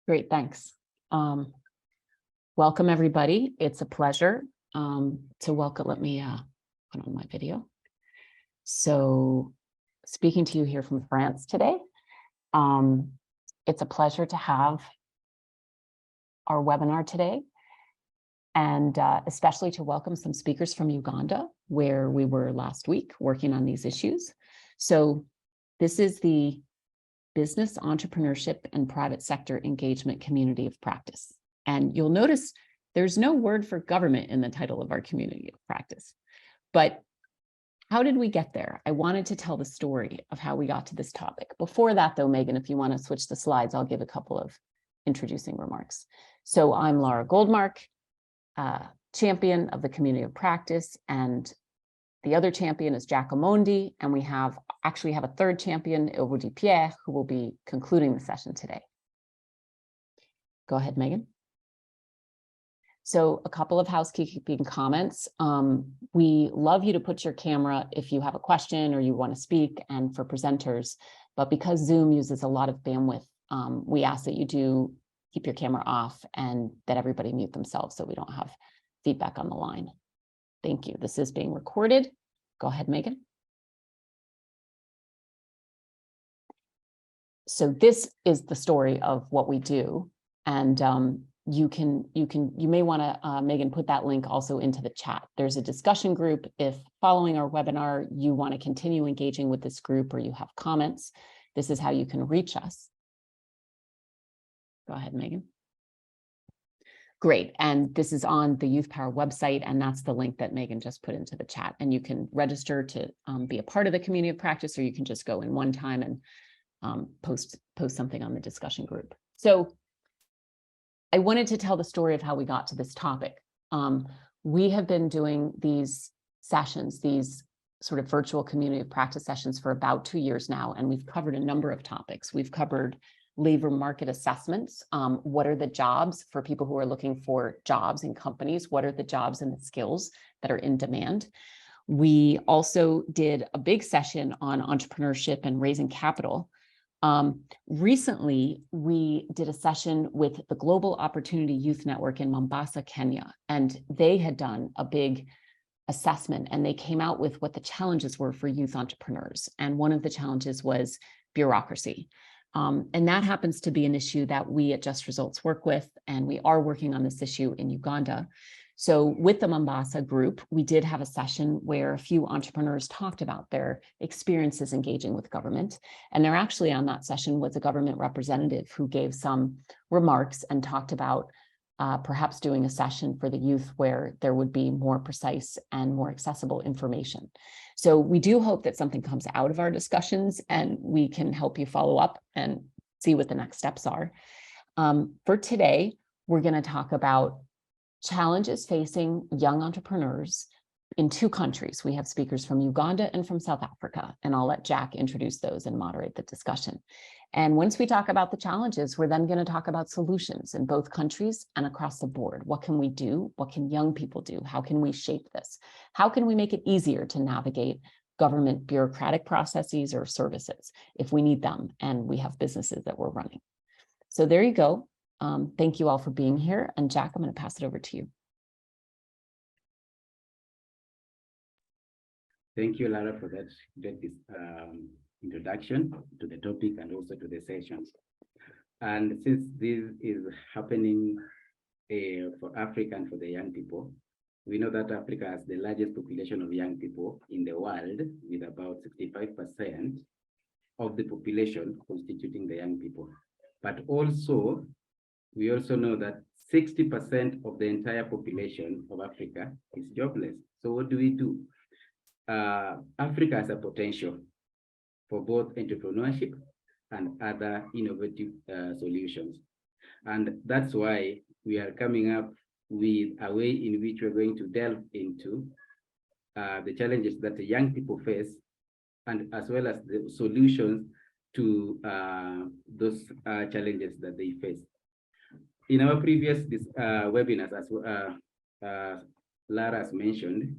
Great, thanks. Welcome, everybody. It's a pleasure to welcome. Let me put on my video. So, speaking to you here from France today, it's a pleasure to have our webinar today, and especially to welcome some speakers from Uganda, where we were last week working on these issues. So, this is the Business, Entrepreneurship, and Private Sector Engagement Community of Practice. And you'll notice there's no word for government in the title of our community of practice. But how did we get there? I wanted to tell the story of how we got to this topic. Before that, though, Megan, if you want to switch the slides, I'll give a couple of introducing remarks. So I'm Laura Goldmark, champion of the community of practice, and the other champion is Jack Omondi, and we actually have a third champion, Elodie Pierre, who will be concluding the session today. Go ahead, Megan. So a couple of housekeeping comments. We love you to put your camera if you have a question or you want to speak, and for presenters, but because Zoom uses a lot of bandwidth, we ask that you do keep your camera off and that everybody mute themselves so we don't have feedback on the line. Thank you. This is being recorded. Go ahead, Megan. So this is the story of what we do, and you may want to, Megan, put that link also into the chat. There's a discussion group. If following our webinar, you want to continue engaging with this group or you have comments, this is how you can reach us. Go ahead, Megan. Great, and this is on the Youth Power website, and that's the link that Megan just put into the chat. And you can register to be a part of the community of practice, or you can just go in one time and post something on the discussion group. So I wanted to tell the story of how we got to this topic. We have been doing these sessions, these sort of virtual community of practice sessions for about 2 years now, and we've covered a number of topics. We've covered labor market assessments. What are the jobs for people who are looking for jobs in companies? What are the jobs and the skills that are in demand? We also did a big session on entrepreneurship and raising capital. Recently, we did a session with the Global Opportunity Youth Network in Mombasa, Kenya, and they had done a big assessment, and they came out with what the challenges were for youth entrepreneurs. And one of the challenges was bureaucracy. And that happens to be an issue that we at Just Results work with, and we are working on this issue in Uganda. So with the Mombasa group, we did have a session where a few entrepreneurs talked about their experiences engaging with government. And there actually on that session was a government representative who gave some remarks and talked about perhaps doing a session for the youth where there would be more precise and more accessible information. So we do hope that something comes out of our discussions and we can help you follow up and see what the next steps are. For today, we're going to talk about challenges facing young entrepreneurs in 2 countries. We have speakers from Uganda and from South Africa, and I'll let Jack introduce those and moderate the discussion. And once we talk about the challenges, we're then going to talk about solutions in both countries and across the board. What can we do? What can young people do? How can we shape this? How can we make it easier to navigate government bureaucratic processes or services if we need them and we have businesses that we're running? So there you go. Thank you all for being here. And Jack, I'm going to pass it over to you. Thank you, Lara, for that introduction to the topic and also to the sessions. And since this is happening for Africa and for the young people, we know that Africa has the largest population of young people in the world, with about 65% of the population constituting the young people. But also, we also know that 60% of the entire population of Africa is jobless. So what do? Africa has a potential for both entrepreneurship and other innovative solutions. And that's why we are coming up with a way in which we're going to delve into the challenges that the young people face, and as well as the solutions to those challenges that they face. In our previous webinars, as Lara has mentioned,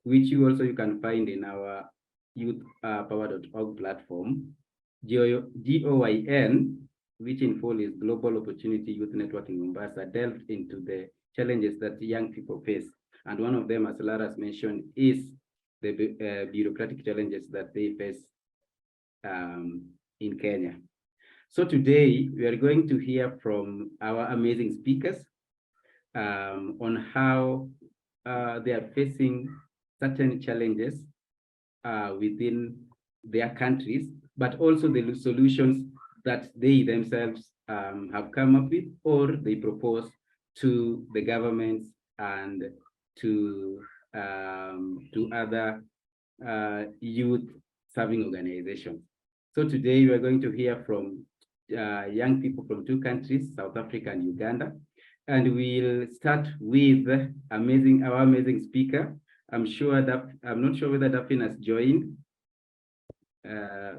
which you can find in our youthpower.org platform, GOYN which in full is Global Opportunity Youth Network in Mombasa, delved into the challenges that young people face. And one of them, as Lara's mentioned, is the bureaucratic challenges that they face in Kenya. So today, we are going to hear from our amazing speakers on how they are facing certain challenges within their countries, but also the solutions that they themselves have come up with, or they propose to the governments and to other youth serving organizations. So today we are going to hear from young people from two countries, South Africa and Uganda. And we'll start with our amazing speaker. I'm not sure whether Daphne has joined.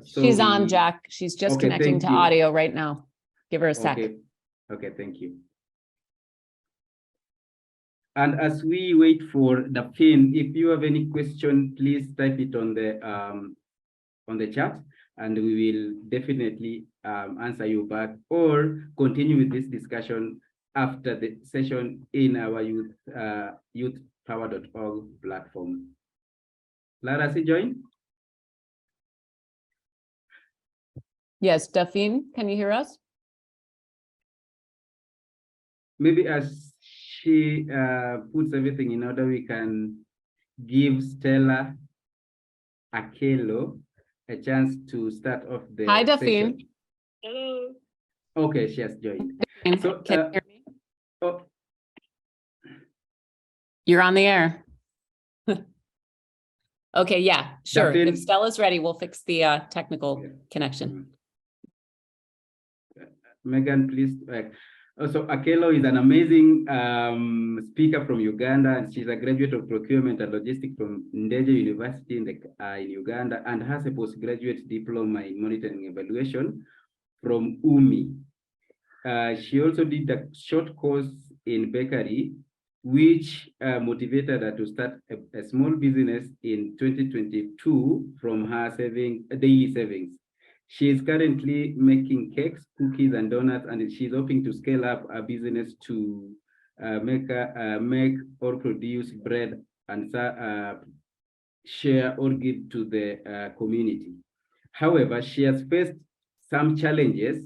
She's on, Jack. She's just connecting to audio right now. Give her a sec. Okay, thank you. And as we wait for Daphne, if you have any question, please type it on the chat, and we will definitely answer you back or continue with this discussion after the session in our youthpower.org platform. Lara, has he joined? Yes, Daphne, can you hear us? Maybe as she puts everything in order, we can give Stella Akelo a chance to start off the Hi, session. Daphne. Hello. Okay, she has joined. So, can you hear me? Oh, You're on the air. Okay, yeah, sure. Daphne. If Stella's ready, we'll fix the technical connection. Megan, please. Also, Akelo is an amazing speaker from Uganda, and she's a graduate of procurement and logistics from Ndeje University in Uganda, and has a postgraduate diploma in monitoring and evaluation from UMI. She also did a short course in bakery, which motivated her to start a small business in 2022 from her daily savings. She is currently making cakes, cookies, and donuts, and she's hoping to scale up a business to make or produce bread and share or give to the community. However, she has faced some challenges,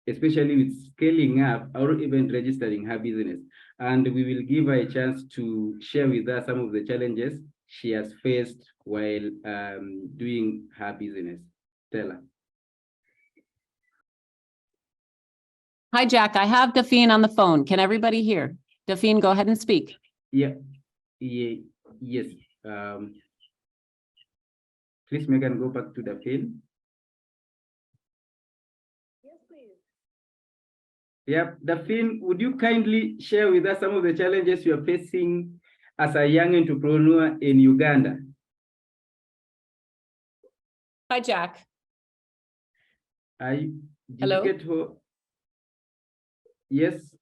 especially with scaling up or even registering her business. And we will give her a chance to share with us some of the challenges she has faced while doing her business. Stella. Hi, Jack. I have Daphne on the phone. Can everybody hear? Daphne, go ahead and speak. Yes. Please, Megan, go back to Daphne. Yes, please. Yeah, Daphne, would you kindly share with us some of the challenges you are facing as a young entrepreneur in Uganda? Hi, Jack. Did Hello? you get her? Yes.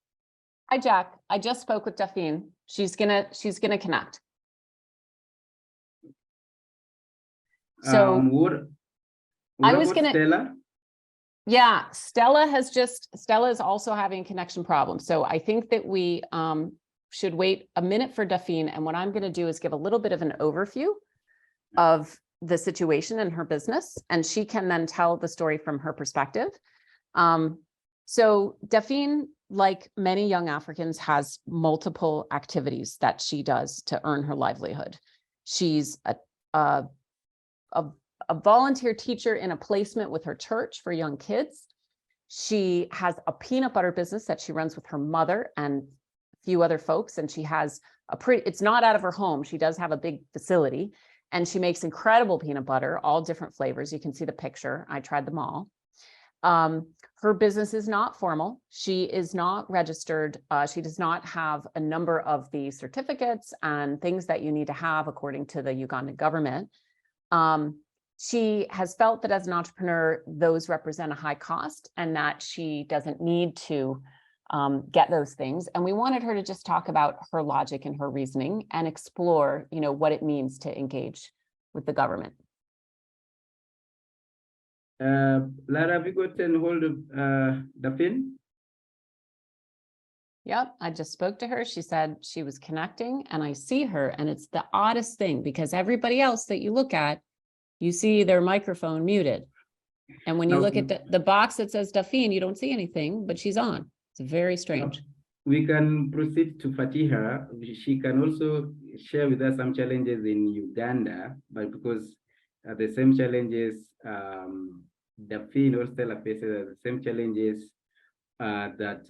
Hi, Jack. I just spoke with Daphne. She's gonna connect. So what I was about gonna. Stella? Yeah, Stella is also having connection problems. So I think that we should wait a minute for Daphne. And what I'm going to do is give a little bit of an overview of the situation in her business, and she can then tell the story from her perspective. So Daphne, like many young Africans, has multiple activities that she does to earn her livelihood. She's a volunteer teacher in a placement with her church for young kids. She has a peanut butter business that she runs with her mother and a few other folks. And she has it's not out of her home. She does have a big facility, and she makes incredible peanut butter, all different flavors. You can see the picture. I tried them all. Her business is not formal. She is not registered. She does not have a number of the certificates and things that you need to have according to the Ugandan government. She has felt that as an entrepreneur, those represent a high cost and that she doesn't need to get those things. And we wanted her to just talk about her logic and her reasoning and explore, what it means to engage with the government. Lara, have you gotten hold of Dafin? Yep, I just spoke to her. She said she was connecting and I see her, and it's the oddest thing because everybody else that you look at, you see their microphone muted. And when you Now, look at the box that says Dafin, you don't see anything, but she's on. It's very strange. we can proceed to Fatiha. She can also share with us some challenges in Uganda, but because the same challenges Dafin or Stella faces are the same challenges that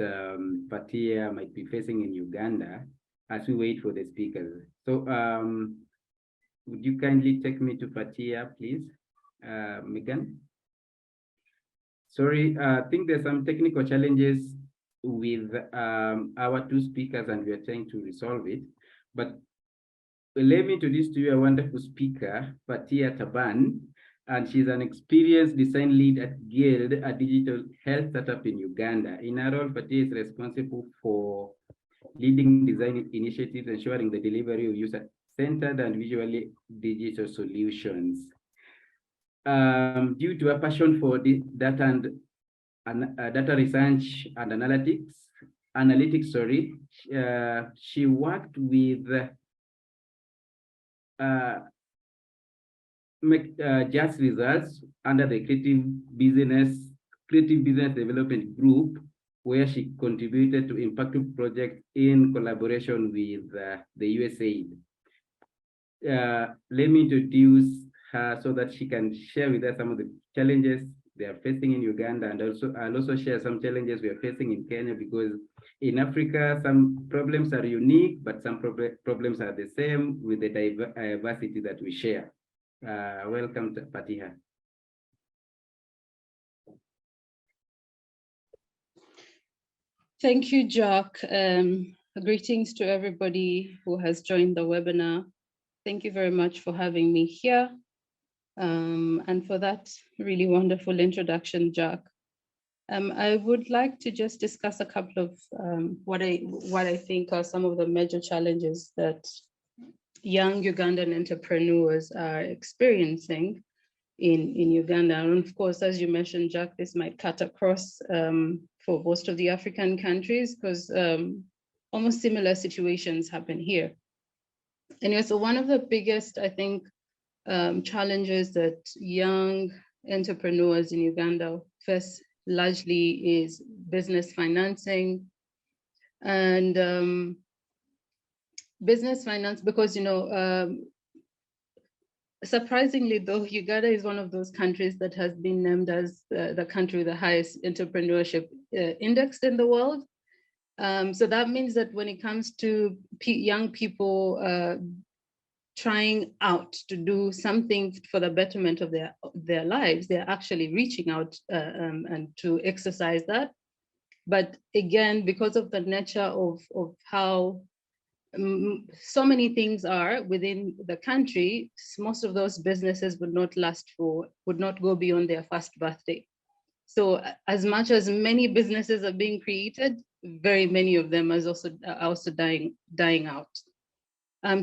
Fatiha might be facing in Uganda as we wait for the speakers. So would you kindly take me to Fatiha, please, Megan? Sorry, I think there's some technical challenges with our two speakers and we are trying to resolve it. But let me introduce to you a wonderful speaker, Fatia Taban, and she's an experienced design lead at Guild, a digital health startup in Uganda. In her role, Fatia is responsible for leading design initiatives, ensuring the delivery of user-centered and visually digital solutions. Due to a passion for data research and analytics, she worked with just results under the creative business development group, where she contributed to impactful projects in collaboration with the USAID. Let me introduce her so that she can share with us some of the challenges they are facing in Uganda, and also share some challenges we are facing in Kenya, because in Africa, some problems are unique, but some problems are the same with the diversity that we share. Welcome to Fatiha. Thank you, Jack. Greetings to everybody who has joined the webinar. Thank you very much for having me here. And for that really wonderful introduction, Jack. I would like to just discuss a couple of what I think are some of the major challenges that young Ugandan entrepreneurs are experiencing in Uganda. And of course, as you mentioned, Jack, this might cut across for most of the African countries, because almost similar situations happen here. Anyway, so one of the biggest, I think, challenges that young entrepreneurs in Uganda face largely is business financing. And business finance, because, you know, surprisingly though, Uganda is one of those countries that has been named as the country with the highest entrepreneurship index in the world. So that means that when it comes to young people trying out to do something for the betterment of their lives, they're actually reaching out and to exercise that. But again, because of the nature of how so many things are within the country, most of those businesses would not go beyond their first birthday. So as much as many businesses are being created, very many of them are also dying out.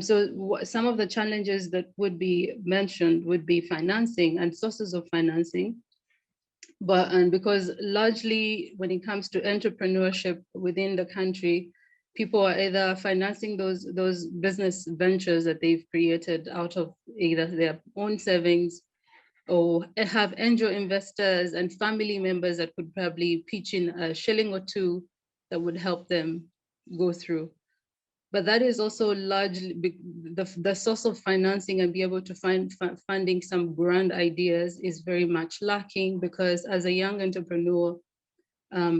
So some of the challenges that would be mentioned would be financing and sources of financing. And because largely when it comes to entrepreneurship within the country, people are either financing those business ventures that they've created out of either their own savings, or have angel investors and family members that could probably pitch in a shilling or two that would help them go through. But that is also largely the source of financing, and be able to find funding some grand ideas is very much lacking, because as a young entrepreneur,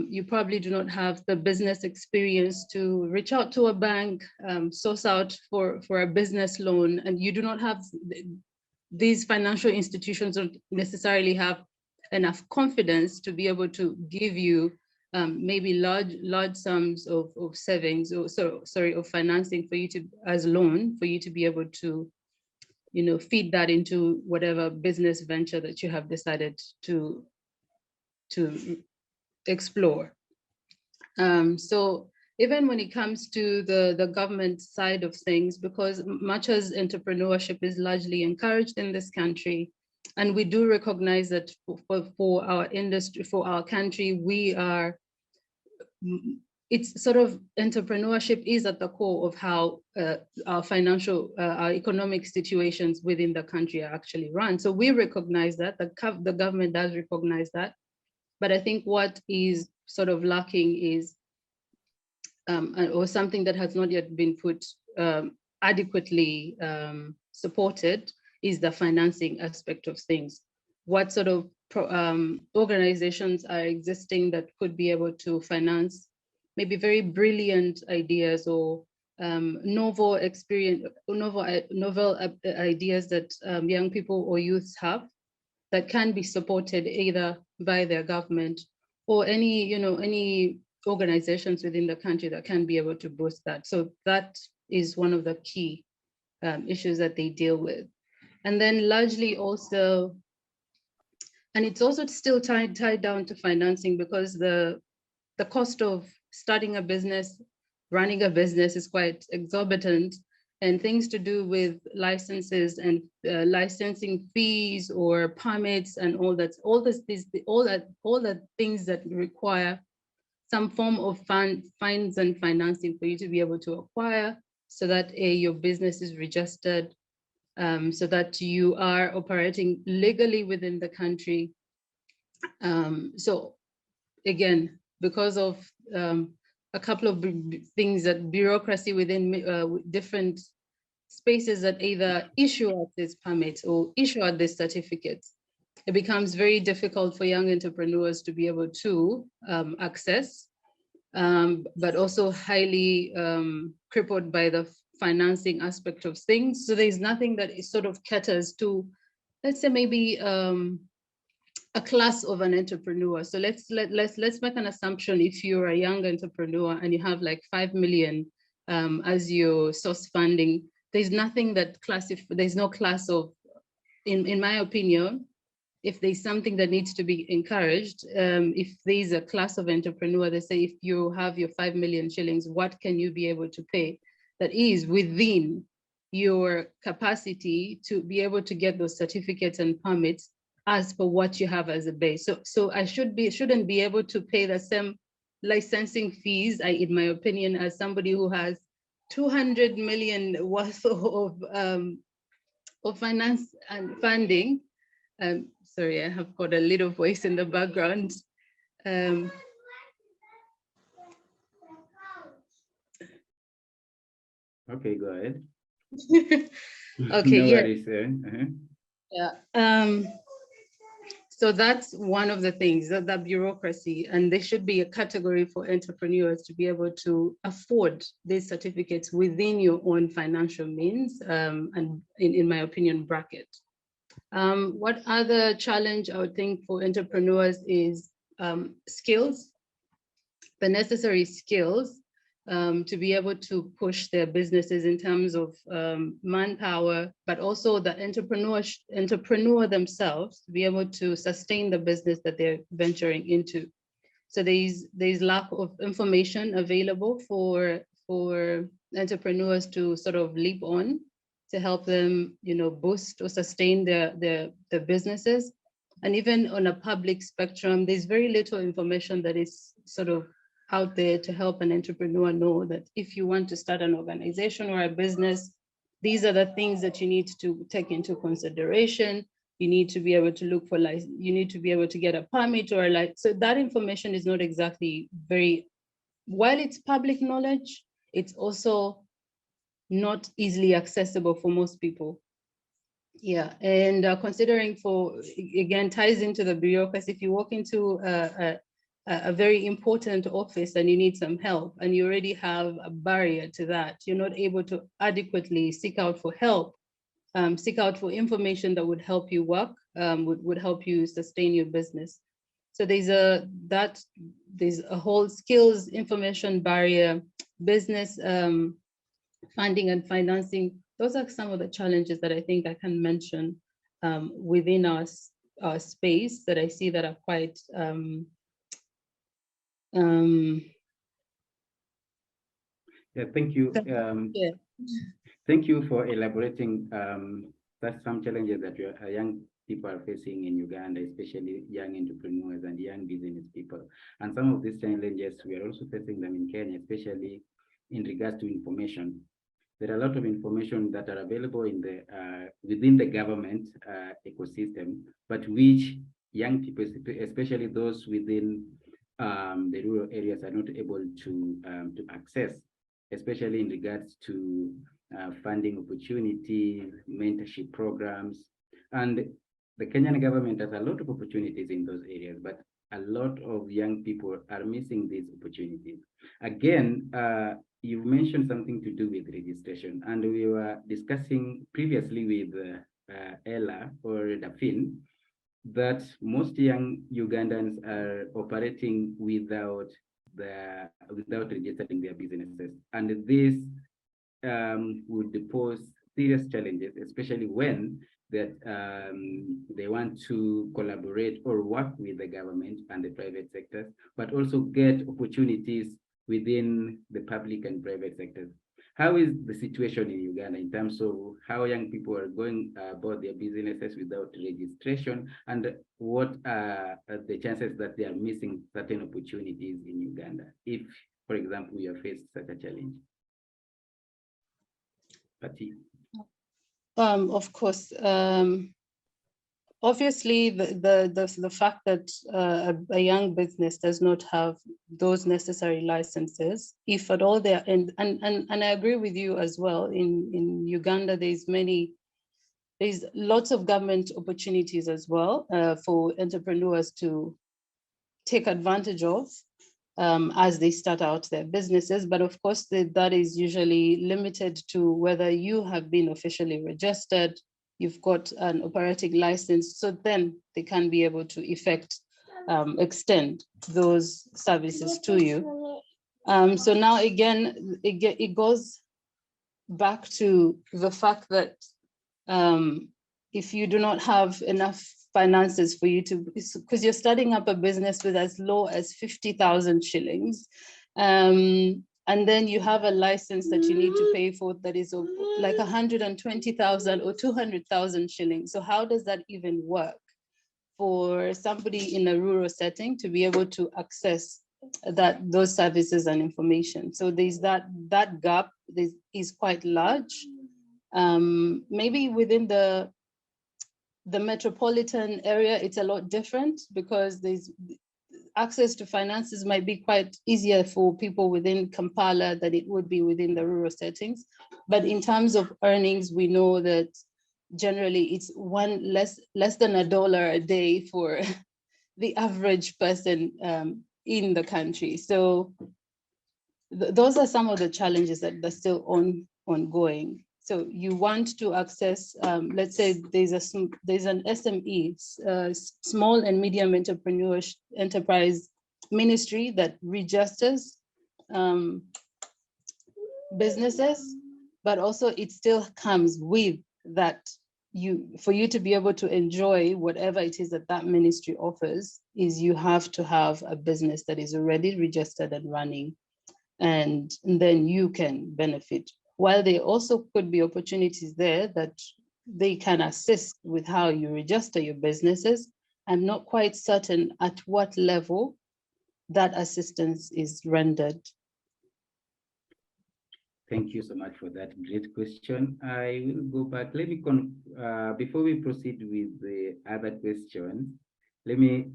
you probably do not have the business experience to reach out to a bank, source out for a business loan, and you do not have, these financial institutions don't necessarily have enough confidence to be able to give you maybe large sums of savings, or of financing for you to, as loan, for you to be able to, you know, feed that into whatever business venture that you have decided to explore. So even when it comes to the government side of things, because much as entrepreneurship is largely encouraged in this country, And we do recognize that for our industry, for our country, we are, it's sort of, entrepreneurship is at the core of how our financial, our economic situations within the country are actually run. So we recognize that, the government does recognize that. But I think what is sort of lacking is, or something that has not yet been put adequately supported, is the financing aspect of things. What sort of organizations are existing that could be able to finance maybe very brilliant ideas or novel ideas that young people or youths have, that can be supported either by their government or any organizations within the country that can be able to boost that. So that is one of the key issues that they deal with. And then largely also, and it's also still tied down to financing, because the cost of starting a business, running a business is quite exorbitant, and things to do with licenses and licensing fees or permits and all the things that require some form of funds and financing for you to be able to acquire, so that your business is registered, so that you are operating legally within the country. So again, because of a couple of things, that bureaucracy within different spaces that either issue out these permits or issue out these certificates, it becomes very difficult for young entrepreneurs to be able to access, but also highly crippled by the financing aspect of things. So there's nothing that is sort of caters to, let's say, maybe a class of an entrepreneur. So let's make an assumption. If you're a young entrepreneur and you have like 5 million as your source funding, there's nothing that there's no class of, in my opinion, if there's something that needs to be encouraged, if there's a class of entrepreneur, they say, if you have your 5 million shillings, what can you be able to pay that is within your capacity to be able to get those certificates and permits as per what you have as a base. So I shouldn't be able to pay the same licensing fees, in my opinion, as somebody who has 200 million worth of finance and funding. Sorry, I have got a little voice in the background. Okay, go ahead. Okay, No yeah. worries, Yeah. So that's one of the things, that bureaucracy, and there should be a category for entrepreneurs to be able to afford these certificates within your own financial means, and in my opinion, bracket. What other challenge I would think for entrepreneurs is skills, the necessary skills to be able to push their businesses in terms of manpower, but also the entrepreneur themselves to be able to sustain the business that they're venturing into. So there's lack of information available for entrepreneurs to sort of leap on, to help them, boost or sustain their businesses. And even on a public spectrum, there's very little information that is sort of out there to help an entrepreneur know that if you want to start an organization or a business, these are the things that you need to take into consideration. You need to be able to look for you need to be able to get a permit or so that information is not exactly while it's public knowledge, it's also not easily accessible for most people. Yeah, and considering again, ties into the bureaucracy. If you walk into a very important office and you need some help and you already have a barrier to that, you're not able to adequately seek out for help, seek out for information that would help you work, would help you sustain your business. So there's a whole skills information barrier, business funding and financing. Those are some of the challenges that I think I can mention within our space that I see that are quite yeah, thank you. Thank you for elaborating. That's some challenges that a young people are facing in Uganda, especially young entrepreneurs and young business people. And some of these challenges, we are also facing them in Kenya, especially in regards to information. There are a lot of information that are available in the within the government ecosystem, but which young people, especially those within the rural areas, are not able to access, especially in regards to funding opportunities, mentorship programs. And the Kenyan government has a lot of opportunities in those areas, but a lot of young people are missing these opportunities. Again, you mentioned something to do with registration, and we were discussing previously with Ella or Dafin that most young Ugandans are operating without registering their businesses, and this would pose serious challenges, especially when that they want to collaborate or work with the government and the private sectors, but also get opportunities within the public and private sectors. How is the situation in Uganda in terms of how young people are going about their businesses without registration, and what are the chances that they are missing certain opportunities in Uganda if, for example, we are faced such a challenge? Patti. Of course, obviously, the fact that a young business does not have those necessary licenses, if at all, there, and I agree with you as well. In Uganda, there's lots of government opportunities as well for entrepreneurs to take advantage of as they start out their businesses. But of course, that is usually limited to whether you have been officially registered, you've got an operating license, so then they can be able to extend those services to you. So now again, it goes back to the fact that if you do not have enough finances for you to, because you're starting up a business with as low as 50,000 shillings, and then you have a license that you need to pay for that is like 120,000 or 200,000 shillings. So how does that even work for somebody in a rural setting to be able to access those services and information? So there's that gap is quite large. Maybe within the metropolitan area, it's a lot different because there's access to finances might be quite easier for people within Kampala than it would be within the rural settings. But in terms of earnings, we know that generally it's less than $1 a day for the average person in the country. So those are some of the challenges that are still ongoing. So you want to access, let's say there's an SME, small and medium enterprise ministry that registers businesses, but also it still comes with that for you to be able to enjoy whatever it is that ministry offers, is you have to have a business that is already registered and running, and then you can benefit. While there also could be opportunities there that they can assist with how you register your businesses, I'm not quite certain at what level that assistance is rendered. Thank you so much for that great question. I will go back. Let me, before we proceed with the other question, let me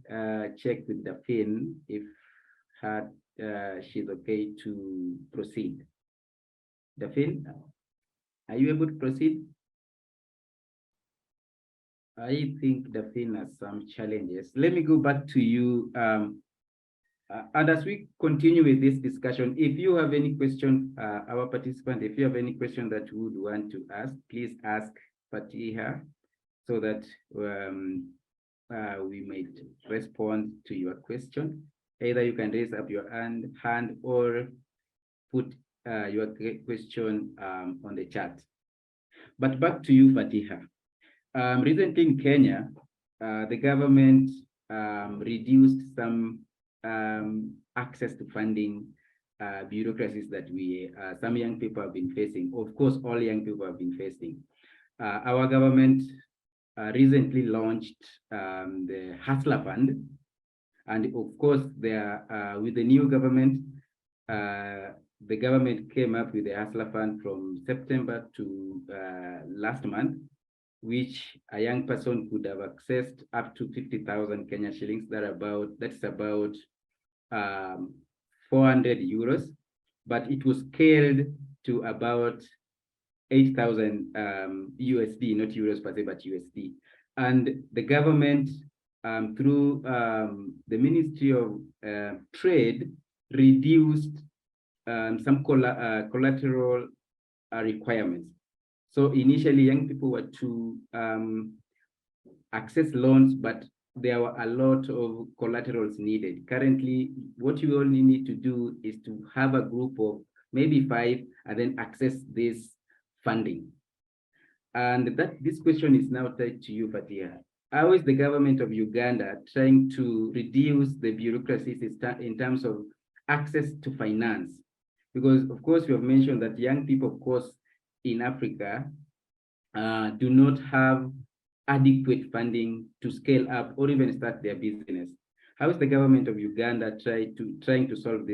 check with Dafin if she's okay to proceed. Dafin, are you able to proceed? I think Dafin has some challenges. Let me go back to you. And as we continue with this discussion, if you have any question, our participant, if you have any question that you would want to ask, please ask Fatiha so that we might respond to your question. Either you can raise up your hand or put your question on the chat. But back to you, Fatiha. Recently in Kenya, the government reduced some access to funding bureaucracies that some young people have been facing. Of course, all young people have been facing. Our government recently launched the Hustler Fund. And of course, with the new government, the government came up with the Hustler Fund from September to last month, which a young person could have accessed up to 50,000 Kenya shillings. That's about 400 euros, but it was scaled to about 8,000 USD, not euros per se, but USD. And the government, through the Ministry of Trade, reduced some collateral requirements. So initially, young people were to access loans, but there were a lot of collaterals needed. Currently, what you only need to do is to have a group of maybe 5 and then access this funding. And this question is now tied to you, Fatiha. How is the government of Uganda trying to reduce the bureaucracies in terms of access to finance? Because of course, you have mentioned that young people, of course, in Africa do not have adequate funding to scale up or even start their business. How is the government of Uganda trying to solve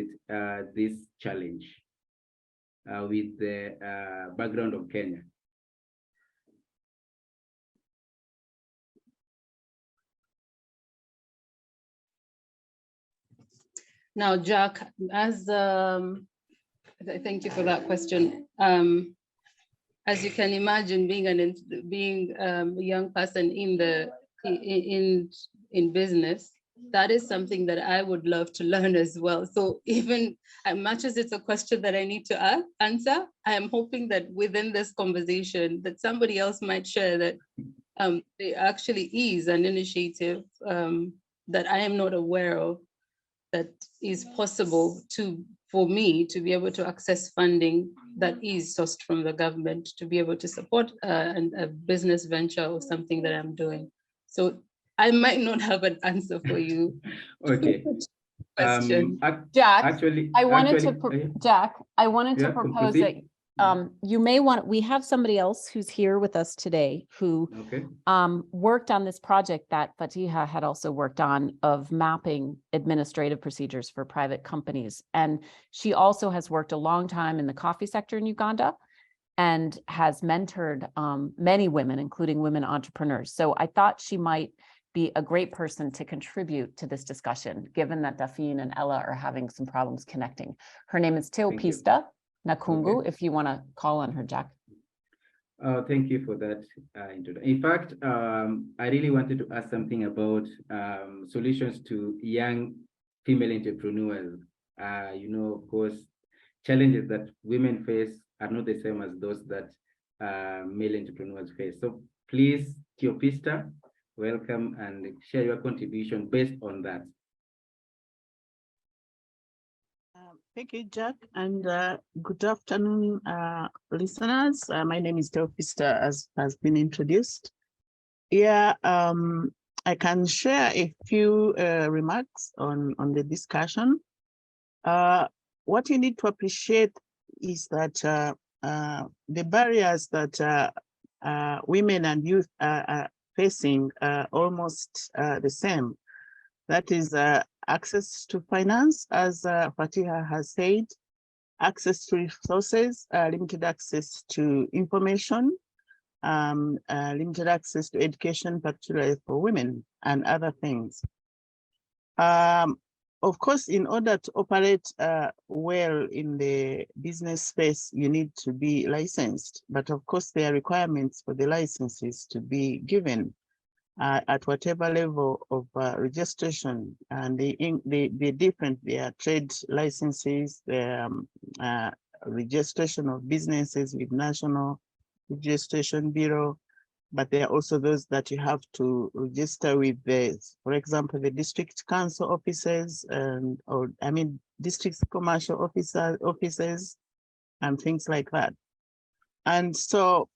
this challenge with the background of Kenya? Now, Jack, thank you for that question. As you can imagine, being a young person in business, that is something that I would love to learn as well. So even as much as it's a question that I need to answer, I am hoping that within this conversation that somebody else might share that there actually is an initiative that I am not aware of that is possible for me to be able to access funding that is sourced from the government to be able to support a business venture or something that I'm doing. So I might not have an answer for you. Okay. Question. Jack, Jack, I wanted to propose that you may want, we have somebody else who's here with us today who worked on this project that Fatiha had also worked on of mapping administrative procedures for private companies. And she also has worked a long time in the coffee sector in Uganda and has mentored many women, including women entrepreneurs. So I thought she might be a great person to contribute to this discussion, given that Daphne and Ella are having some problems connecting. Her name is Teopista Nakungu, if you want to call on her, Jack. Thank you for that introduction. In fact, I really wanted to ask something about solutions to young female entrepreneurs. Of course, challenges that women face are not the same as those that male entrepreneurs face. So please, Teopista, welcome and share your contribution based on that. Thank you, Jack, and good afternoon, listeners. My name is Teopista, as has been introduced. Yeah, I can share a few remarks on the discussion. What you need to appreciate is that the barriers that women and youth are facing are almost the same. That is access to finance, as Fatiha has said, access to resources, limited access to information, limited access to education, particularly for women, and other things. Of course, in order to operate well in the business space, you need to be licensed. But of course, there are requirements for the licenses to be given at whatever level of registration, and they're different. There are trade licenses, registration of businesses with National Registration Bureau, but there are also those that you have to register with for example, the district council offices district commercial offices and things like that. And so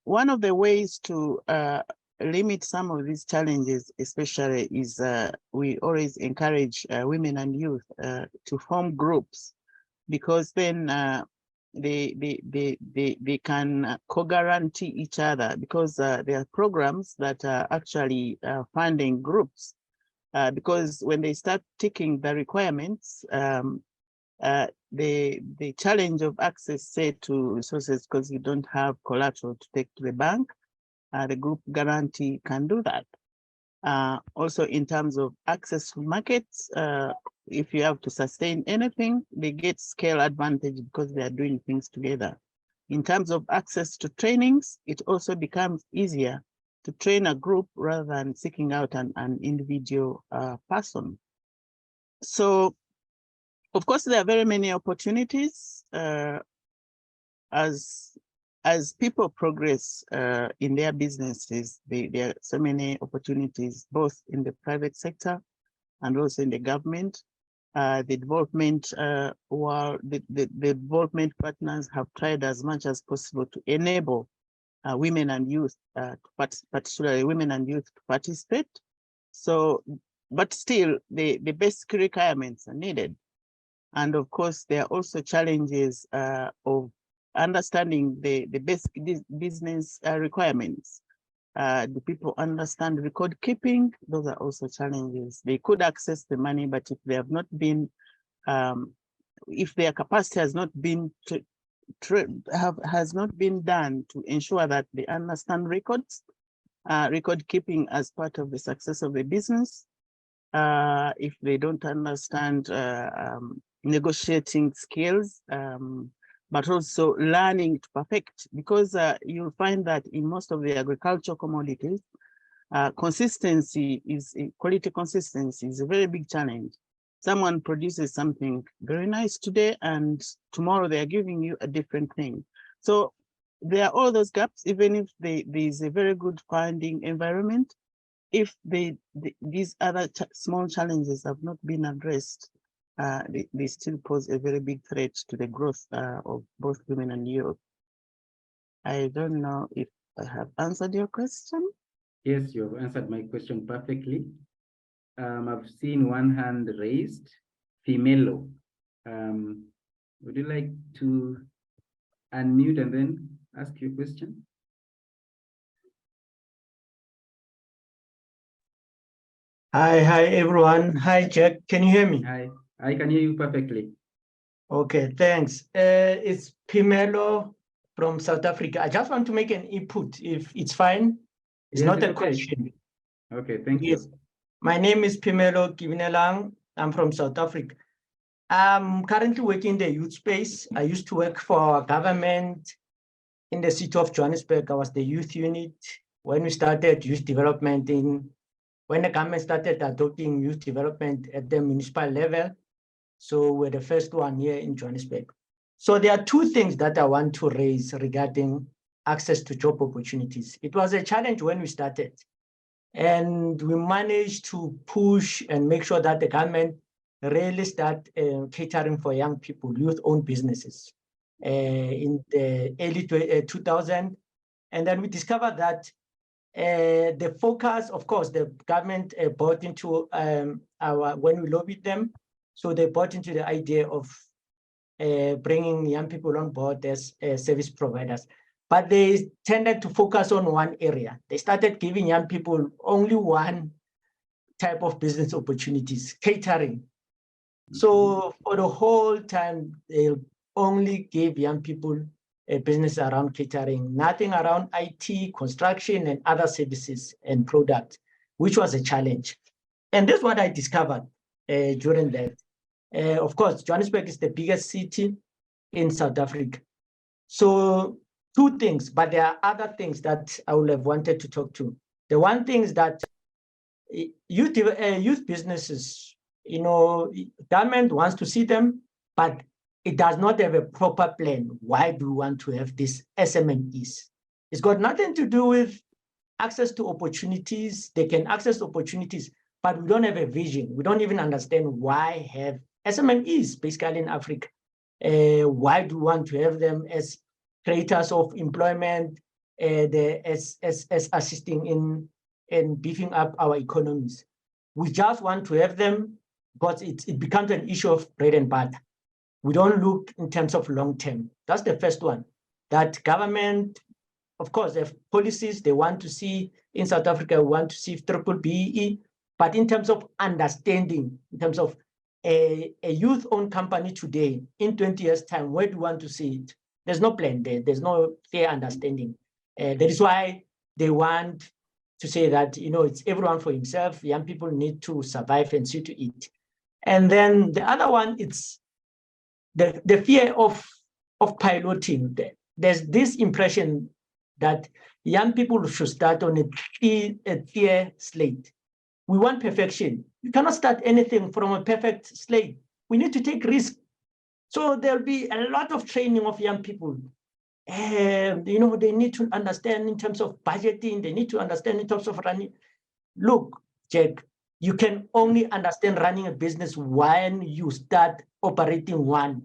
one of the ways to limit some of these challenges, especially, is we always encourage women and youth to form groups, because then they can co-guarantee each other, because there are programs that are actually funding groups, because when they start ticking the requirements, the challenge of access, say, to resources, because you don't have collateral to take to the bank, the group guarantee can do that. Also, in terms of access to markets, if you have to sustain anything, they get scale advantage because they are doing things together. In terms of access to trainings, it also becomes easier to train a group rather than seeking out an individual person. So, of course, there are very many opportunities as people progress in their businesses. There are so many opportunities, both in the private sector and also in the government. The development the development partners have tried as much as possible to enable women and youth, particularly women and youth, to participate. So, but still, the basic requirements are needed. And of course, there are also challenges of understanding the basic business requirements. Do people understand record keeping? Those are also challenges. They could access the money, but if they have not been, if their capacity has not been done to ensure that they understand records, record keeping as part of the success of the business, if they don't understand negotiating skills, but also learning to perfect, because you'll find that in most of the agricultural commodities, quality consistency is a very big challenge. Someone produces something very nice today, and tomorrow they are giving you a different thing. So there are all those gaps, even if there is a very good funding environment. If these other small challenges have not been addressed, they still pose a very big threat to the growth of both women and youth. I don't know if I have answered your question. Yes, you have answered my question perfectly. I've seen one hand raised, Femelo. Would you like to unmute and then ask your question? Hi everyone. Hi Jack, can you hear me? Hi, I can hear you perfectly. Okay, thanks. It's Pimelo from South Africa. I just want to make an input, if it's fine. It's Yes, not it's a okay. question. Okay, thank Yes. you. My name is Pimelo Kivinelang. I'm from South Africa. I'm currently working in the youth space. I used to work for government in the city of Johannesburg. I was the youth unit. When we started youth development when the government started adopting youth development at the municipal level, so we're the first one here in Johannesburg. So there are two things that I want to raise regarding access to job opportunities. It was a challenge when we started, and we managed to push and make sure that the government really start catering for young people, youth-owned businesses in the early 2000. And then we discovered that the focus, of course, the government bought into when we lobbied them, so they bought into the idea of bringing young people on board as service providers. But they tended to focus on one area. They started giving young people only one type of business opportunities, catering. So for the whole time, they only gave young people a business around catering, nothing around IT, construction, and other services and products, which was a challenge. And that's what I discovered during that. Of course, Johannesburg is the biggest city in South Africa. So two things, but there are other things that I would have wanted to talk to. The one thing is that youth businesses, government wants to see them, but it does not have a proper plan. Why do we want to have these SMMEs? It's got nothing to do with access to opportunities. They can access opportunities, but we don't have a vision. We don't even understand why have SMMEs basically in Africa. Why do we want to have them as creators of employment, as assisting in beefing up our economies? We just want to have them because it becomes an issue of bread and butter. We don't look in terms of long term. That's the first one. That government, of course, they have policies they want to see in South Africa, we want to see triple BEE, but in terms of understanding, in terms of a youth-owned company today, in 20 years' time, where do you want to see it? There's no plan there. There's no fair understanding. That is why they want to say that, you know, it's everyone for himself. Young people need to survive and see to eat. And then the other one, it's the fear of piloting. There's this impression that young people should start on a clear slate. We want perfection. You cannot start anything from a perfect slate. We need to take risks. So there'll be a lot of training of young people. And, you know, they need to understand in terms of budgeting. They need to understand in terms of running. Look, Jack, you can only understand running a business when you start operating one.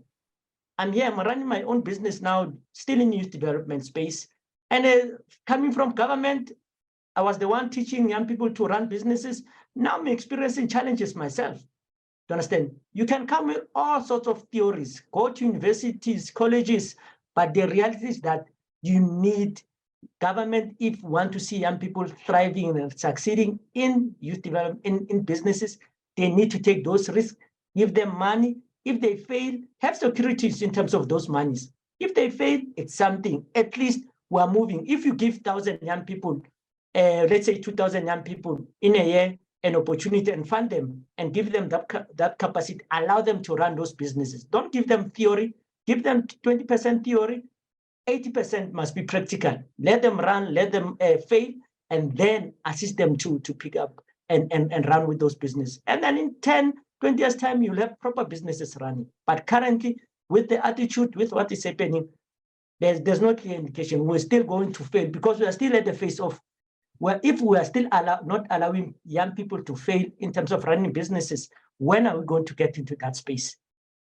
I'm running my own business now, still in youth development space. And coming from government, I was the one teaching young people to run businesses. Now I'm experiencing challenges myself. Do you understand? You can come with all sorts of theories, go to universities, colleges, but the reality is that you need government, if you want to see young people thriving and succeeding in youth development, in businesses, they need to take those risks, give them money. If they fail, have securities in terms of those monies. If they fail, it's something. At least we're moving. If you give 1,000 young people, let's say 2,000 young people in a year, an opportunity and fund them and give them that capacity, allow them to run those businesses. Don't give them theory, give them 20% theory, 80% must be practical. Let them run, let them fail, and then assist them to pick up and run with those businesses. And then in 10, 20 years' time, you'll have proper businesses running. But currently, with the attitude, with what is happening, there's no clear indication. We're still going to fail because we are still at the face of, well, if we are still not allowing young people to fail in terms of running businesses, when are we going to get into that space?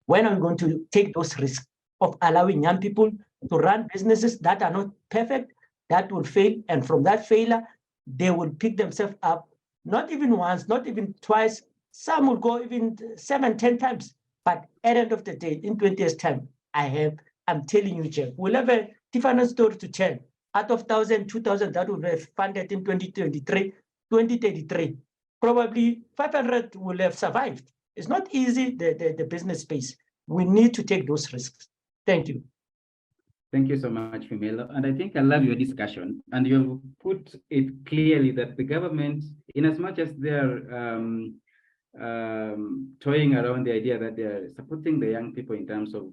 When are we going to take those risks of allowing young people to run businesses that are not perfect, that will fail, and from that failure, they will pick themselves up, not even once, not even twice. Some will go even 7, 10 times. But at the end of the day, in 20 years' time, I'm telling you, Jeff, we'll have a different story to tell. Out of 1,000, 2,000 that will have funded in 2023, 2033, probably 500 will have survived. It's not easy, the business space. We need to take those risks. Thank you. Thank you so much, Femelo. And I think I love your discussion. And you have put it clearly that the government, in as much as they're toying around the idea that they're supporting the young people in terms of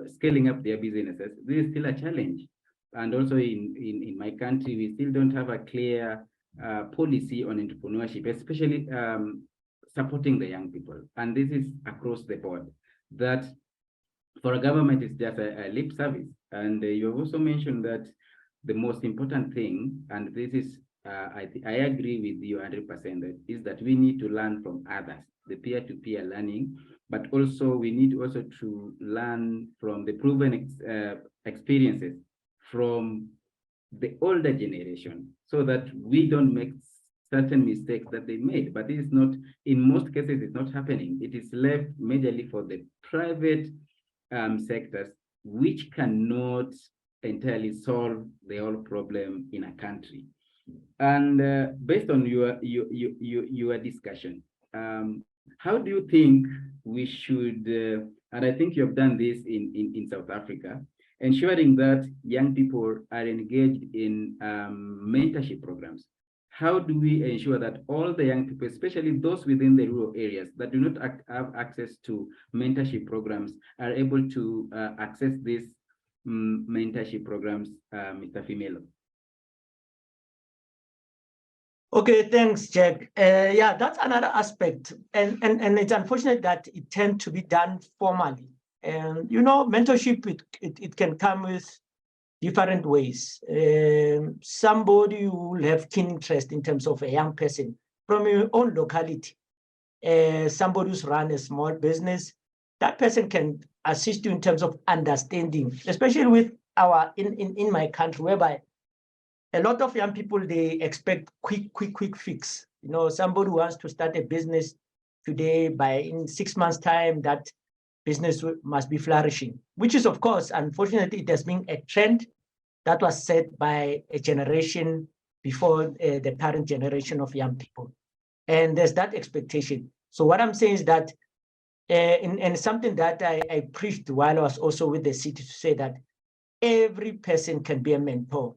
scaling up their businesses, this is still a challenge. And also in my country, we still don't have a clear policy on entrepreneurship, especially supporting the young people. And this is across the board, that for a government, it's just a lip service. And you have also mentioned that the most important thing, and this is, I agree with you 100%, that is that we need to learn from others, the peer-to-peer learning, but also we need also to learn from the proven experiences from the older generation, so that we don't make certain mistakes that they made. But it is not, in most cases, it's not happening. It is left majorly for the private sectors, which cannot entirely solve the whole problem in a country. And based on your discussion, how do you think we should, and I think you have done this in South Africa, ensuring that young people are engaged in mentorship programs? How do we ensure that all the young people, especially those within the rural areas that do not have access to mentorship programs, are able to access these mentorship programs, Mr. Femelo? Okay, thanks, Jack. Yeah, that's another aspect. And it's unfortunate that it tends to be done formally. And, you know, mentorship, it can come with different ways. Somebody who will have keen interest in terms of a young person from your own locality. Somebody who's run a small business, that person can assist you in terms of understanding, especially with in my country, whereby a lot of young people, they expect quick fix. You know, somebody who wants to start a business today, by in 6 months' time, that business must be flourishing, which is, of course, unfortunately, it has been a trend that was set by a generation before the current generation of young people. And there's that expectation. So what I'm saying is that, and something that I preached while I was also with the city, to say that every person can be a mentor.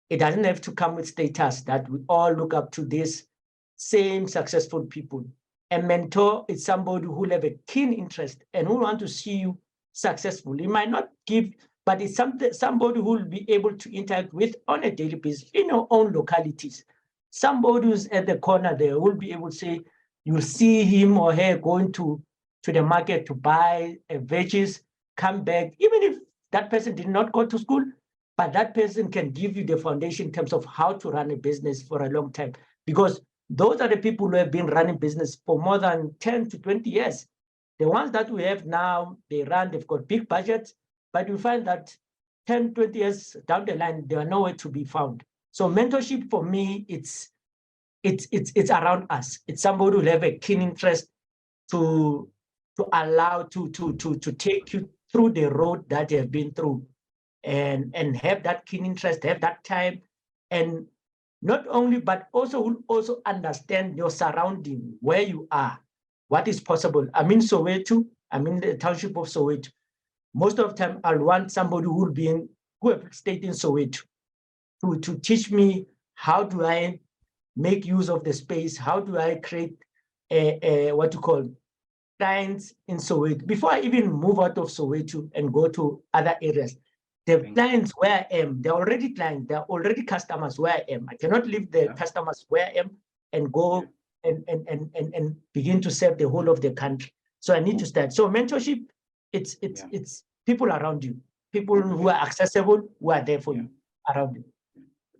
It doesn't have to come with status that we all look up to these same successful people. A mentor is somebody who will have a keen interest and who want to see you successful. He might not give, but it's somebody who will be able to interact with on a daily basis in your own localities. Somebody who's at the corner there will be able to say, you'll see him or her going to the market to buy veggies, come back, even if that person did not go to school, but that person can give you the foundation in terms of how to run a business for a long time. Because those are the people who have been running business for more than 10 to 20 years. The ones that we have now, they've got big budgets, but you find that 10, 20 years down the line, they are nowhere to be found. So mentorship for me, it's around us. It's somebody who will have a keen interest to allow to take you through the road that you have been through, and have that keen interest, have that time, and not only, but also understand your surrounding, where you are, what is possible. I'm in Soweto, I'm in the township of Soweto. Most of the time, I'll want somebody who have stayed in Soweto to teach me how do I make use of the space, how do I create what you call clients in Soweto. Before I even move out of Soweto and go to other areas, the clients where I am, they're already clients, they're already customers where I am. I cannot leave the customers where I am and go and begin to serve the whole of the country. So I need to start. So mentorship, it's people around you, people who are accessible, who are there for you, around you.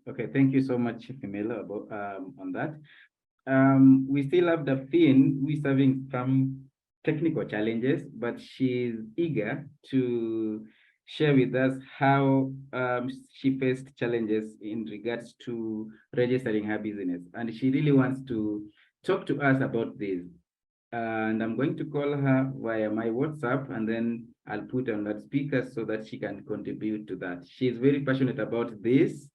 Okay, thank you so much, Femelo, about on that. We still have the Finn, who is having some technical challenges, but she's eager to share with us how she faced challenges in regards to registering her business. And she really wants to talk to us about this. And I'm going to call her via my WhatsApp, and then I'll put on that speaker so that she can contribute to that. She's very passionate about this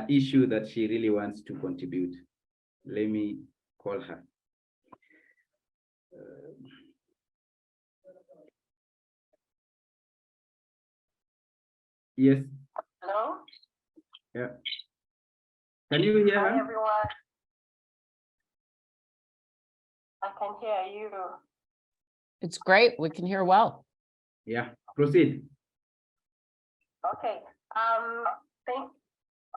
issue that she really wants to contribute. Let me call her. Yes. Hello? Yeah. Can you hear Hi, her? everyone. I can hear you. It's great. We can hear well. Yeah, proceed. Okay. Thank you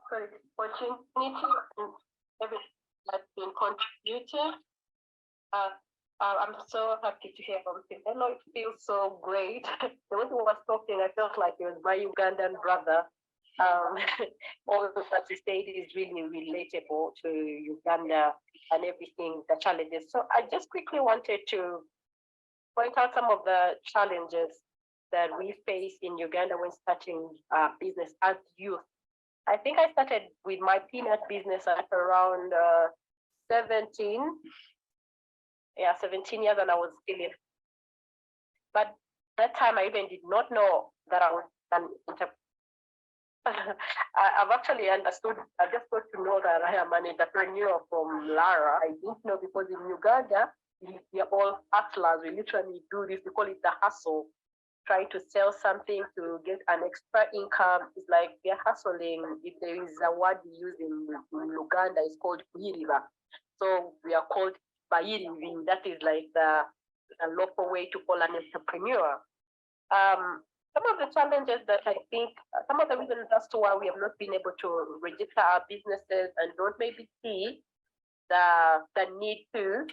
for the opportunity and everything that's been contributed. I'm so happy to hear from him. I know it feels so great. The way he was talking, I felt like he was my Ugandan brother. All that he said is really relatable to Uganda and everything, the challenges. So I just quickly wanted to point out some of the challenges that we face in Uganda when starting business as youth. I think I started with my peanut business at around 17. Yeah, 17 years, and I was still in. But that time I even did not know that I was an entrepreneur. I've actually understood, I just got to know that I am an entrepreneur from Lara. I didn't know, because in Uganda, we are all hustlers. We literally do this, we call it the hustle. Trying to sell something to get an extra income. It's like they're hustling. If there is a word we use in Uganda, it's called kuhiriba. So we are called Bayirivi. That is like the local way to call an entrepreneur. Some of the challenges that I think, some of the reasons as to why we have not been able to register our businesses and don't maybe see the need to,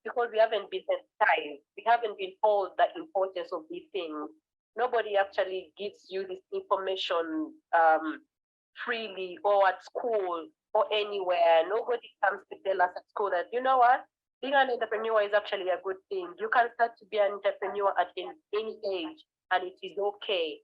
because we haven't been sensitized. We haven't been told the importance of these things. Nobody actually gives you this information freely, or at school or anywhere. Nobody comes to tell us at school that, you know what, being an entrepreneur is actually a good thing. You can start to be an entrepreneur at any age, and it is okay.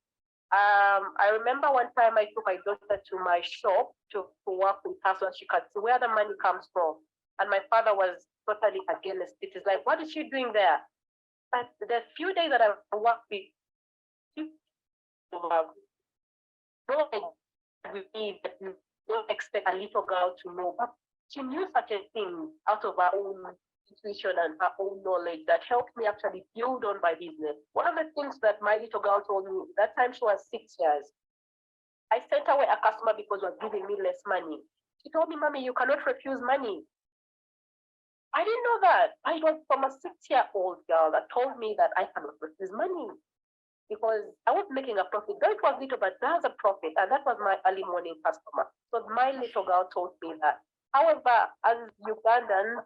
I remember one time I took my daughter to my shop to work with her so she could see where the money comes from. And my father was totally against it. It's like, what is she doing there? But the few days that I worked with with me that you don't expect a little girl to know, but she knew certain things out of her own intuition and her own knowledge that helped me actually build on my business. One of the things that my little girl told me, that time she was 6 years, I sent away a customer because she was giving me less money. She told me, Mommy, you cannot refuse money. I didn't know that. I was from a 6-year-old girl that told me that I cannot refuse money because I was making a profit. Though it was little, but there's a profit, and that was my early morning customer. So my little girl told me that. However, as Ugandans,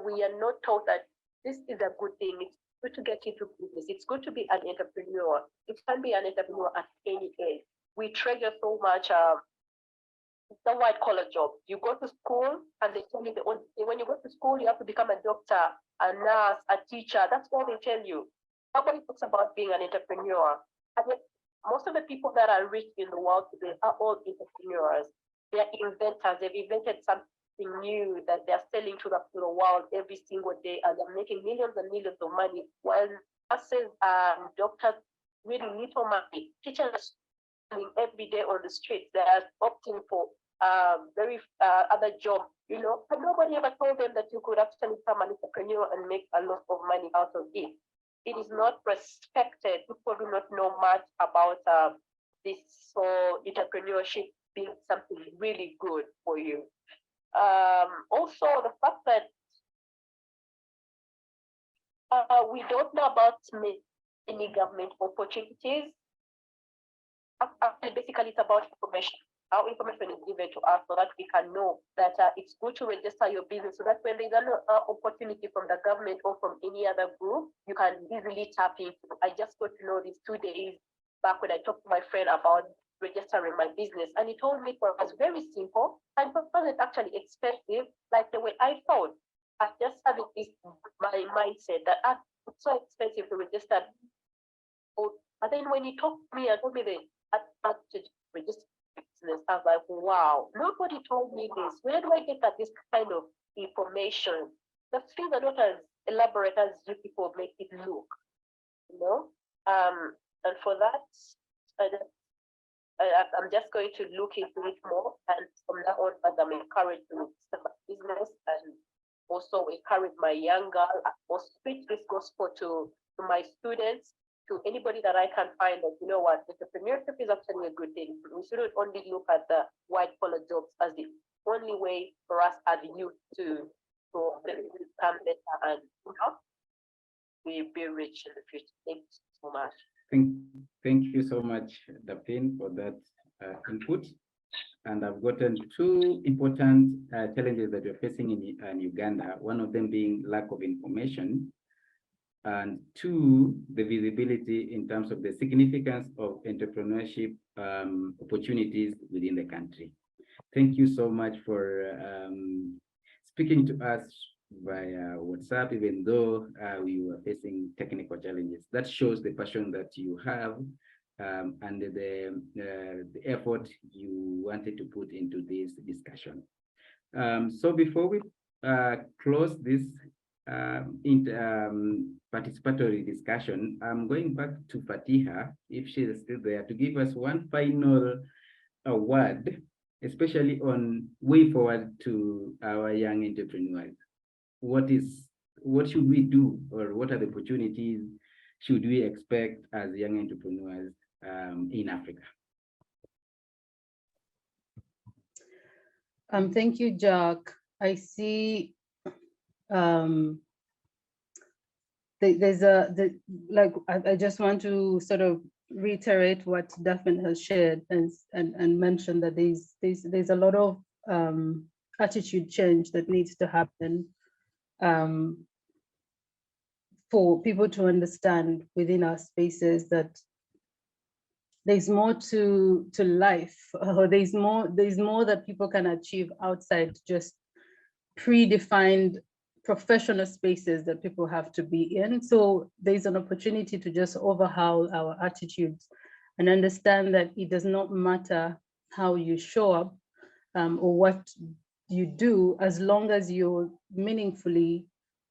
we are not taught that this is a good thing. It's good to get into business. It's good to be an entrepreneur. You can be an entrepreneur at any age. We treasure so much the white collar job. You go to school and they tell you when you go to school, you have to become a doctor, a nurse, a teacher. That's all they tell you. Nobody talks about being an entrepreneur. And yet, most of the people that are rich in the world today are all entrepreneurs. They're inventors. They've invented something new that they're selling to the world every single day, and they're making millions and millions of money. While nurses and doctors really little money. Teachers every day on the streets, they are opting for very other jobs, you know, but nobody ever told them that you could actually become an entrepreneur and make a lot of money out of it. It is not respected. People do not know much about this. So entrepreneurship being something really good for you. Also, the fact that we don't know about many government opportunities. Basically, it's about information. Our information is given to us so that we can know that it's good to register your business, so that when there's an opportunity from the government or from any other group, you can easily tap into. I just got to know this 2 days back when I talked to my friend about registering my business, and he told me it was very simple and it wasn't actually expensive like the way I thought. I just had this my mindset that it's so expensive to register. But then when he talked to me and told me the advantage of registering business, I was like, wow, nobody told me this. Where do I get this kind of information? The things are not as elaborate as you people make it look, you know? And for that, I'm just going to look into it more. And from now on, as I'm encouraged to register my business and also encourage my young girl, also preach this gospel to my students, to anybody that I can find that, you know what, entrepreneurship is actually a good thing. We shouldn't only look at the white collar jobs as the only way for us as youth to become better and, you know, we be rich in the future. Thank you so much. Thank you so much, Dapin, for that input. And I've gotten two important challenges that we're facing in Uganda, one of them being lack of information, and two, the visibility in terms of the significance of entrepreneurship opportunities within the country. Thank you so much for speaking to us via WhatsApp, even though we were facing technical challenges. That shows the passion that you have and the effort you wanted to put into this discussion. So before we close this participatory discussion, I'm going back to Fatiha, if she is still there, to give us one final word, especially on way forward to our young entrepreneurs. What should we do, or what are the opportunities should we expect as young entrepreneurs in Africa? Thank you, Jack. I see I just want to sort of reiterate what Daphne has shared and mention that there's a lot of attitude change that needs to happen for people to understand within our spaces that there's more to life, or there's more that people can achieve outside just predefined professional spaces that people have to be in. So there's an opportunity to just overhaul our attitudes and understand that it does not matter how you show up or what you do, as long as you're meaningfully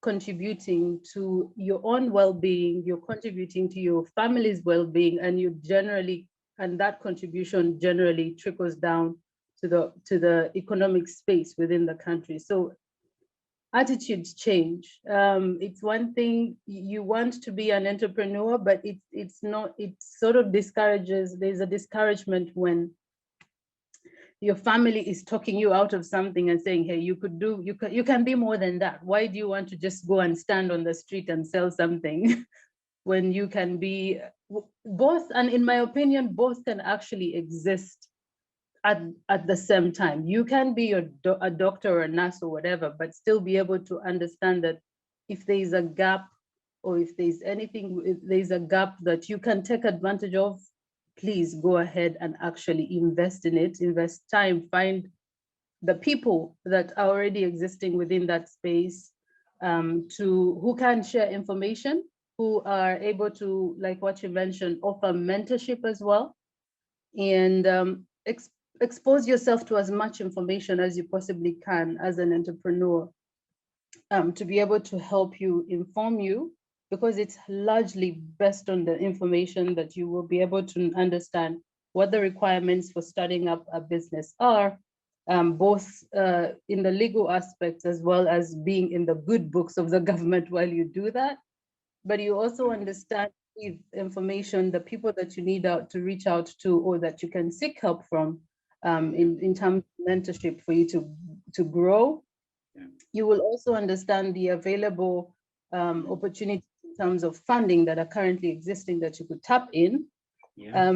contributing to your own well-being, you're contributing to your family's well-being, and that contribution generally trickles down to the economic space within the country. So attitudes change. It's one thing you want to be an entrepreneur, but it's not. It sort of discourages. There's a discouragement when your family is talking you out of something and saying, hey, you can be more than that. Why do you want to just go and stand on the street and sell something when you can be both? And in my opinion, both can actually exist at the same time. You can be a doctor or a nurse or whatever, but still be able to understand that if there is a gap, or if there's a gap that you can take advantage of, please go ahead and actually invest in it, invest time, find the people that are already existing within that space, who can share information, who are able to, like what you mentioned, offer mentorship as well, and expose yourself to as much information as you possibly can as an entrepreneur, to be able to help you, inform you, because it's largely based on the information that you will be able to understand what the requirements for starting up a business are, both in the legal aspects as well as being in the good books of the government while you do that. But you also understand with information, the people that you need to reach out to, or that you can seek help from, in terms of mentorship for you to grow. Yeah. You will also understand the available opportunities in terms of funding that are currently existing that you could tap in. Yeah.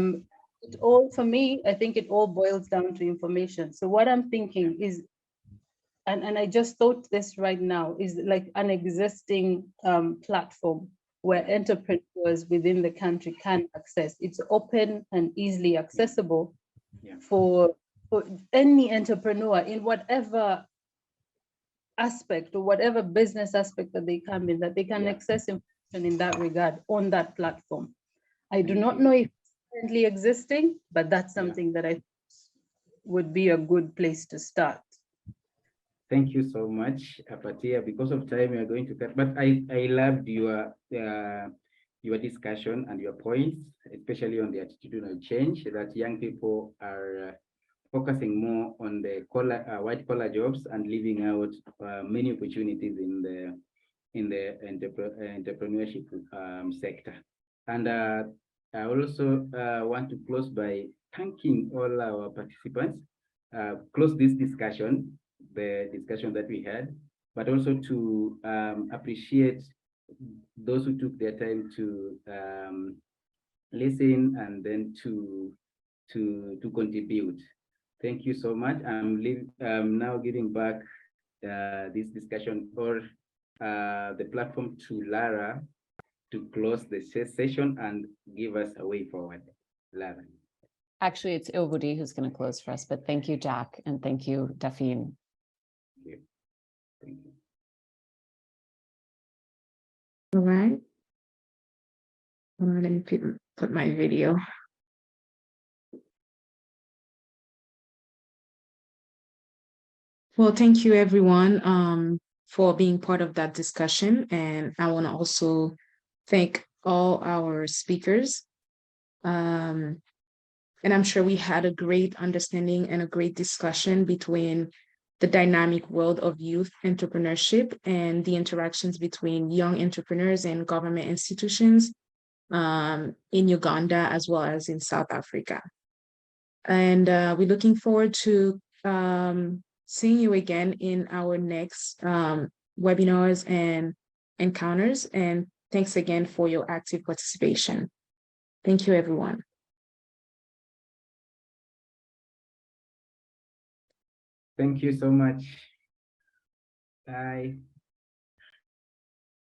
For me, I think it all boils down to information. So what I'm thinking is, and I just thought this right now, is like an existing platform where entrepreneurs within the country can access. It's open and easily accessible for any entrepreneur in whatever aspect or whatever business aspect that they come in, that they can access information in that regard on that platform. I do not know if it's currently existing, but that's something that I think would be a good place to start. Thank you so much, Apatia. Because of time, we are going to cut, but I loved your discussion and your points, especially on the attitudinal change, that young people are focusing more on the white collar jobs and leaving out many opportunities in the entrepreneurship sector. And I also want to close by thanking all our participants. Close this discussion, the discussion that we had, but also to appreciate those who took their time to listen and then to contribute. Thank you so much. I'm now giving back this discussion or the platform to Lara to close the session and give us a way forward. Lara. Actually, it's Ilbudi who's going to close for us, but thank you, Jack, and thank you, Dafine. Thank you. Thank you. All right. Let me put my video. Well, thank you everyone for being part of that discussion. And I want to also thank all our speakers. And I'm sure we had a great understanding and a great discussion between the dynamic world of youth entrepreneurship and the interactions between young entrepreneurs and government institutions in Uganda as well as in South Africa. And we're looking forward to seeing you again in our next webinars and encounters. And thanks again for your active participation. Thank you, everyone. Thank you so much. Bye.